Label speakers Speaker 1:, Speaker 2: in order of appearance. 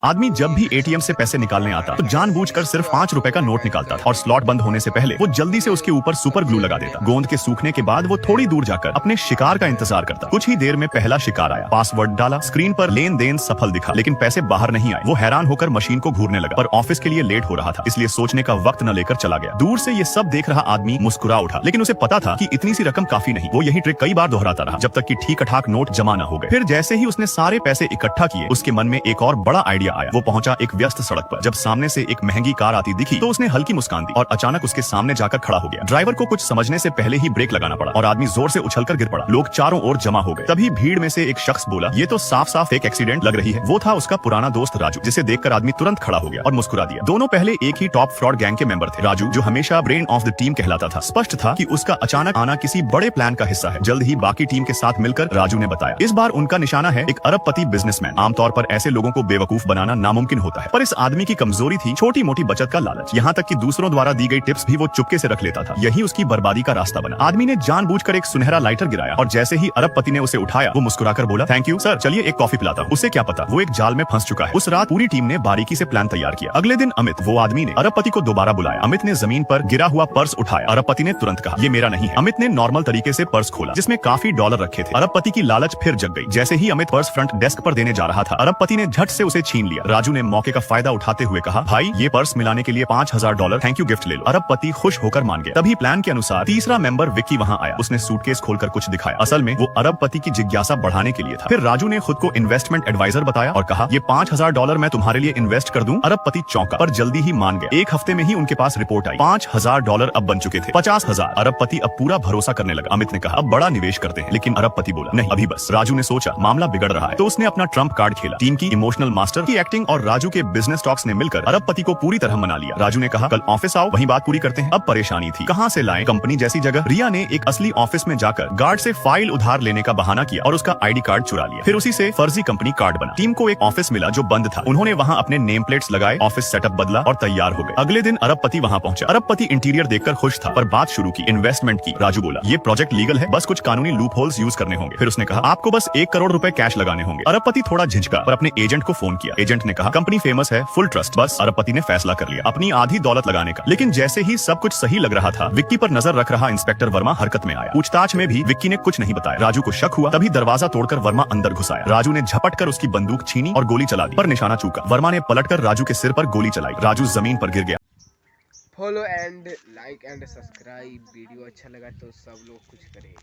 Speaker 1: आदमी जब भी एटीएम से पैसे निकालने आता तो जानबूझकर सिर्फ 5 रुपए का नोट निकालता था और स्लॉट बंद होने से पहले वो जल्दी से उसके ऊपर सुपर ग्लू लगा देता। गोंद के सूखने के बाद वो थोड़ी दूर जाकर अपने शिकार का इंतजार करता। कुछ ही देर में पहला शिकार आया, पासवर्ड डाला, स्क्रीन पर लेन देन सफल दिखा, लेकिन पैसे बाहर नहीं आए। वो हैरान होकर मशीन को घूरने लगा, पर ऑफिस के लिए लेट हो रहा था, इसलिए सोचने का वक्त न लेकर चला गया। दूर से ये सब देख रहा आदमी मुस्कुरा उठा, लेकिन उसे पता था कि इतनी सी रकम काफी नहीं। वो यही ट्रिक कई बार दोहराता रहा जब तक कि ठीक ठाक नोट जमा न हो गए। फिर जैसे ही उसने सारे पैसे इकट्ठा किए, उसके मन में एक और बड़ा आइडिया आया। वो पहुंचा एक व्यस्त सड़क पर। जब सामने से एक महंगी कार आती दिखी तो उसने हल्की मुस्कान दी और अचानक उसके सामने जाकर खड़ा हो गया। ड्राइवर को कुछ समझने से पहले ही ब्रेक लगाना पड़ा और आदमी जोर से उछलकर गिर पड़ा। लोग चारों ओर जमा हो गए। तभी भीड़ में से एक शख्स बोला, ये तो साफ साफ एक एक्सीडेंट लग रही है। वो था उसका पुराना दोस्त राजू, जिसे देखकर आदमी तुरंत खड़ा हो गया और मुस्कुरा दिया। दोनों पहले एक ही टॉप फ्रॉड गैंग के मेंबर थे। राजू, जो हमेशा ब्रेन ऑफ द टीम कहलाता था, स्पष्ट था कि उसका अचानक आना किसी बड़े प्लान का हिस्सा है। जल्द ही बाकी टीम के साथ मिलकर राजू ने बताया, इस बार उनका निशाना है एक अरबपति बिजनेसमैन। आमतौर पर ऐसे लोगों को बेवकूफ बनाना नामुमकिन होता है, पर इस आदमी की कमजोरी थी छोटी मोटी बचत का लालच। यहाँ तक कि दूसरों द्वारा दी गई टिप्स भी वो चुपके से रख लेता था। यही उसकी बर्बादी का रास्ता बना। आदमी ने जानबूझकर एक सुनहरा लाइटर गिराया और जैसे ही अरबपति ने उसे उठाया, वो मुस्कुराकर बोला, थैंक यू सर, चलिए एक कॉफी पिलाता हूँ। उसे क्या पता वो एक जाल में फंस चुका है। उस रात पूरी टीम ने बारीकी से प्लान तैयार किया। अगले दिन अमित, वो आदमी, ने अरबपति को दोबारा बुलाया। अमित ने जमीन पर गिरा हुआ पर्स उठाया। अरबपति ने तुरंत कहा, ये मेरा नहीं है। अमित ने नॉर्मल तरीके से पर्स खोला, जिसमें काफी डॉलर रखे थे। अरबपति की लालच फिर जग गई। जैसे ही अमित पर्स फ्रंट डेस्क पर देने जा रहा था, अरबपति ने झट से उसे छीन लिया। राजू ने मौके का फायदा उठाते हुए कहा, भाई ये पर्स मिलाने के लिए $5000 थैंक यू गिफ्ट ले लो। अरबपति खुश होकर मान गया। तभी प्लान के अनुसार तीसरा मेंबर विक्की वहां आया। उसने सूटकेस खोलकर कुछ दिखाया। असल में वो अरबपति की जिज्ञासा बढ़ाने के लिए था। फिर राजू ने खुद को इन्वेस्टमेंट एडवाइजर बताया और कहा, ये $5000 मैं तुम्हारे लिए इन्वेस्ट कर दूं। अरबपति चौंका, पर जल्दी ही मान गया। एक हफ्ते में ही उनके पास रिपोर्ट आई। $5000 अब बन चुके थे 50,000। अरबपति अब पूरा भरोसा करने लगा। अमित ने कहा, अब बड़ा निवेश करते हैं, लेकिन अरबपति बोला, नहीं अभी बस। राजू ने सोचा मामला बिगड़ रहा है, तो उसने अपना ट्रम्प कार्ड खेला। टीम की इमोशनल मास्टर की एक्टिंग और राजू के बिजनेस टॉक्स ने मिलकर अरबपति को पूरी तरह मना लिया। राजू ने कहा, कल ऑफिस आओ, वहीं बात पूरी करते हैं। अब परेशानी थी, कहां से लाएं कंपनी जैसी जगह। रिया ने एक असली ऑफिस में जाकर गार्ड से फाइल उधार लेने का बहाना किया और उसका आईडी कार्ड चुरा लिया। फिर उसी से फर्जी कंपनी कार्ड बना। टीम को एक ऑफिस मिला जो बंद था। उन्होंने वहां अपने नेम प्लेट्स लगाए, ऑफिस सेटअप बदला और तैयार हो गए। अगले दिन अरबपति वहां पहुंचा। अरबपति इंटीरियर देखकर खुश था, पर बात शुरू की इन्वेस्टमेंट की। राजू बोला, ये प्रोजेक्ट लीगल है, बस कुछ कानूनी लूप होल्स यूज करने होंगे। फिर उसने कहा, आपको बस 1 करोड़ रुपए कैश लगाने होंगे। अरबपति थोड़ा झिझका, पर अपने एजेंट को फोन किया। एजेंट ने कहा, कंपनी फेमस है, फुल ट्रस्ट। बस अरबपति ने फैसला कर लिया अपनी आधी दौलत लगाने का। लेकिन जैसे ही सब कुछ सही लग रहा था, विक्की पर नजर रख रहा इंस्पेक्टर वर्मा हरकत में आया। पूछताछ में भी विक्की ने कुछ नहीं बताया। राजू को शक हुआ, तभी दरवाजा तोड़कर वर्मा अंदर घुस आया। राजू ने झपट कर उसकी बंदूक छीनी और गोली चला दी, पर निशाना चूका। वर्मा ने पलटकर राजू के सिर पर गोली चलाई। राजू जमीन पर गिर गया।
Speaker 2: Follow and like and subscribe. Video अच्छा लगा तो सब लोग कुछ करें।